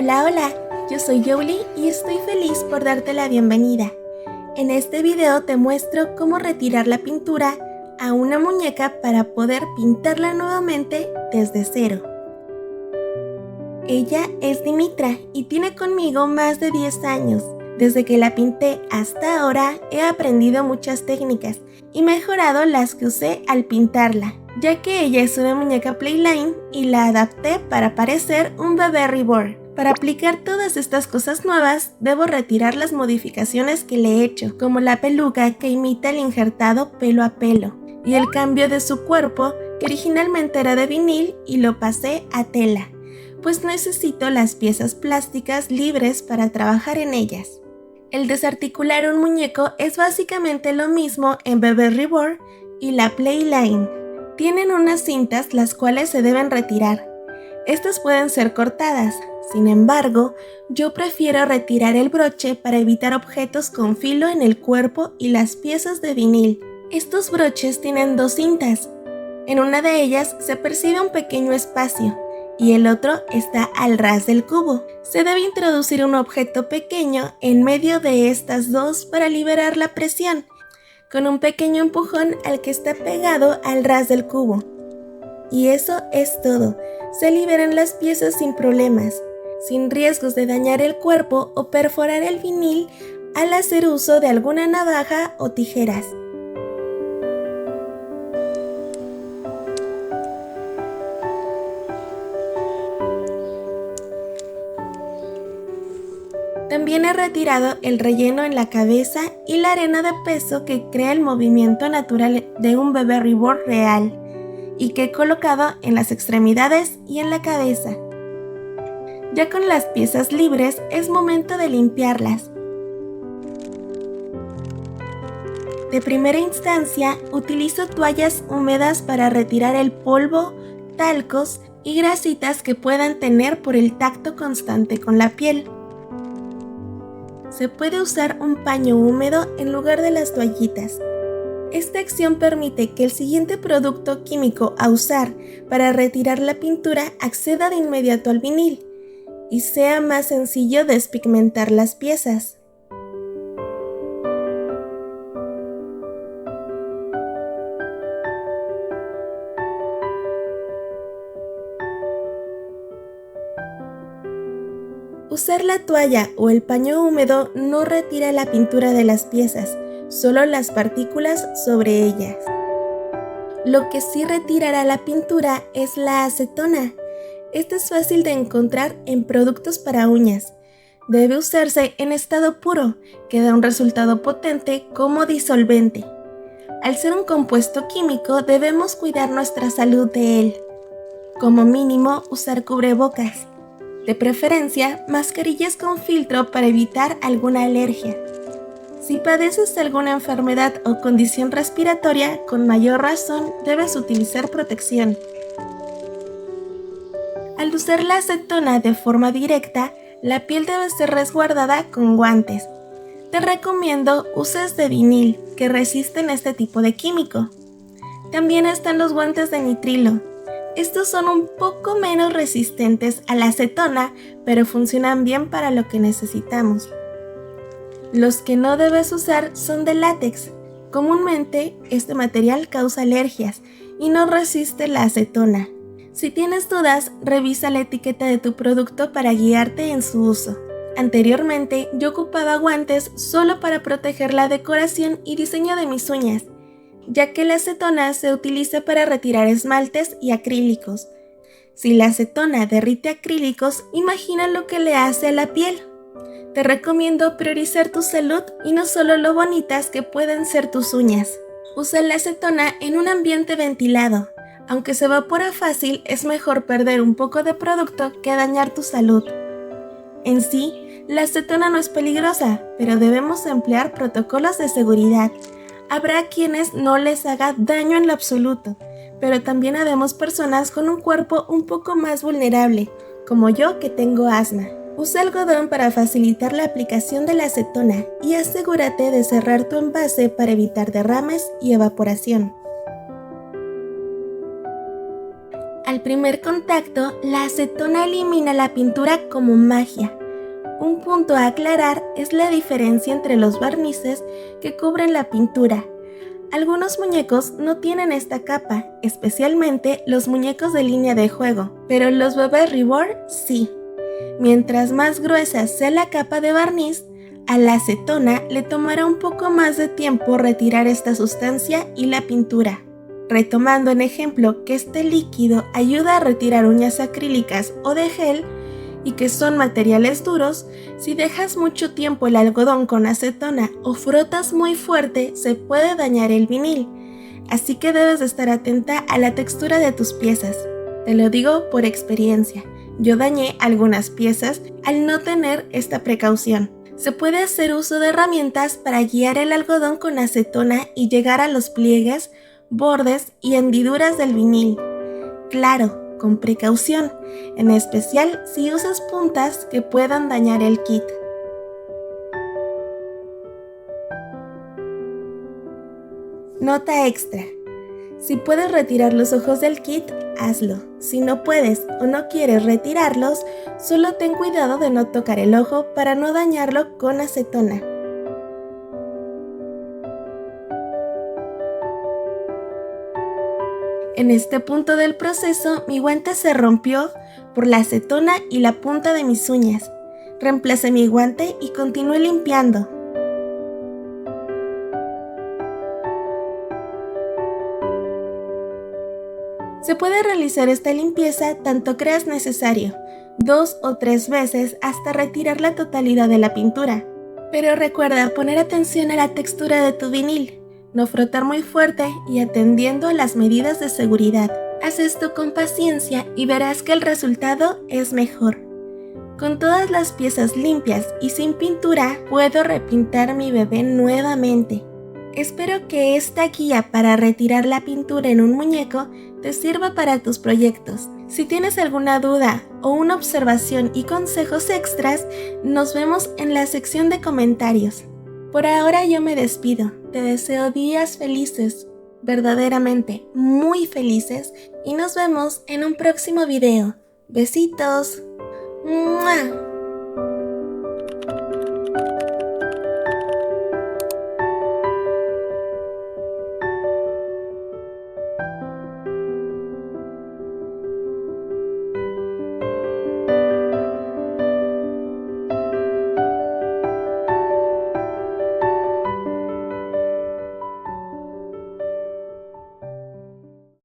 Hola, hola, yo soy Yoli y estoy feliz por darte la bienvenida. En este video te muestro cómo retirar la pintura a una muñeca para poder pintarla nuevamente desde cero. Ella es Dimitra y tiene conmigo más de 10 años. Desde que la pinté hasta ahora he aprendido muchas técnicas y mejorado las que usé al pintarla, ya que ella es una muñeca Playline y la adapté para parecer un bebé reborn. Para aplicar todas estas cosas nuevas, debo retirar las modificaciones que le he hecho, como la peluca que imita el injertado pelo a pelo, y el cambio de su cuerpo, que originalmente era de vinil y lo pasé a tela, pues necesito las piezas plásticas libres para trabajar en ellas. El desarticular un muñeco es básicamente lo mismo en Bebé Reborn y la Playline. Tienen unas cintas las cuales se deben retirar. Estas pueden ser cortadas, sin embargo, yo prefiero retirar el broche para evitar objetos con filo en el cuerpo y las piezas de vinil. Estos broches tienen dos cintas. En una de ellas se percibe un pequeño espacio y el otro está al ras del cubo. Se debe introducir un objeto pequeño en medio de estas dos para liberar la presión, con un pequeño empujón al que está pegado al ras del cubo. Y eso es todo. Se liberan las piezas sin problemas, sin riesgos de dañar el cuerpo o perforar el vinil al hacer uso de alguna navaja o tijeras. También he retirado el relleno en la cabeza y la arena de peso que crea el movimiento natural de un bebé reborn real y que he colocado en las extremidades y en la cabeza. Ya con las piezas libres es momento de limpiarlas. De primera instancia utilizo toallas húmedas para retirar el polvo, talcos y grasitas que puedan tener por el tacto constante con la piel. Se puede usar un paño húmedo en lugar de las toallitas. Esta acción permite que el siguiente producto químico a usar para retirar la pintura acceda de inmediato al vinil y sea más sencillo despigmentar las piezas. Usar la toalla o el paño húmedo no retira la pintura de las piezas, solo las partículas sobre ellas. Lo que sí retirará la pintura es la acetona. Esta es fácil de encontrar en productos para uñas. Debe usarse en estado puro, que da un resultado potente como disolvente. Al ser un compuesto químico, debemos cuidar nuestra salud de él. Como mínimo, usar cubrebocas. De preferencia, mascarillas con filtro para evitar alguna alergia. Si padeces alguna enfermedad o condición respiratoria, con mayor razón debes utilizar protección. Al usar la acetona de forma directa, la piel debe ser resguardada con guantes. Te recomiendo uses de vinil que resisten este tipo de químico. También están los guantes de nitrilo. Estos son un poco menos resistentes a la acetona, pero funcionan bien para lo que necesitamos. Los que no debes usar son de látex. Comúnmente, este material causa alergias y no resiste la acetona. Si tienes dudas, revisa la etiqueta de tu producto para guiarte en su uso. Anteriormente, yo ocupaba guantes solo para proteger la decoración y diseño de mis uñas, ya que la acetona se utiliza para retirar esmaltes y acrílicos. Si la acetona derrite acrílicos, imagina lo que le hace a la piel. Te recomiendo priorizar tu salud y no solo lo bonitas que pueden ser tus uñas. Usa la acetona en un ambiente ventilado. Aunque se evapora fácil, es mejor perder un poco de producto que dañar tu salud. En sí, la acetona no es peligrosa, pero debemos emplear protocolos de seguridad. Habrá quienes no les haga daño en lo absoluto, pero también habemos personas con un cuerpo un poco más vulnerable, como yo que tengo asma. Usa algodón para facilitar la aplicación de la acetona y asegúrate de cerrar tu envase para evitar derrames y evaporación. Al primer contacto, la acetona elimina la pintura como magia. Un punto a aclarar es la diferencia entre los barnices que cubren la pintura. Algunos muñecos no tienen esta capa, especialmente los muñecos de línea de juego, pero los bebés Reborn sí. Mientras más gruesa sea la capa de barniz, a la acetona le tomará un poco más de tiempo retirar esta sustancia y la pintura. Retomando en ejemplo que este líquido ayuda a retirar uñas acrílicas o de gel y que son materiales duros, si dejas mucho tiempo el algodón con acetona o frotas muy fuerte, se puede dañar el vinil. Así que debes de estar atenta a la textura de tus piezas. Te lo digo por experiencia. Yo dañé algunas piezas al no tener esta precaución. Se puede hacer uso de herramientas para guiar el algodón con acetona y llegar a los pliegues, bordes y hendiduras del vinil. Claro, con precaución, en especial si usas puntas que puedan dañar el kit. Nota extra. Si puedes retirar los ojos del kit, hazlo. Si no puedes o no quieres retirarlos, solo ten cuidado de no tocar el ojo para no dañarlo con acetona. En este punto del proceso, mi guante se rompió por la acetona y la punta de mis uñas. Reemplacé mi guante y continué limpiando. Se puede realizar esta limpieza tanto creas necesario, 2 o 3 veces hasta retirar la totalidad de la pintura. Pero recuerda poner atención a la textura de tu vinil, no frotar muy fuerte y atendiendo a las medidas de seguridad. Haz esto con paciencia y verás que el resultado es mejor. Con todas las piezas limpias y sin pintura, puedo repintar mi bebé nuevamente. Espero que esta guía para retirar la pintura en un muñeco te sirva para tus proyectos. Si tienes alguna duda o una observación y consejos extras, nos vemos en la sección de comentarios. Por ahora yo me despido. Te deseo días felices, verdaderamente muy felices, y nos vemos en un próximo video. Besitos. ¡Mua!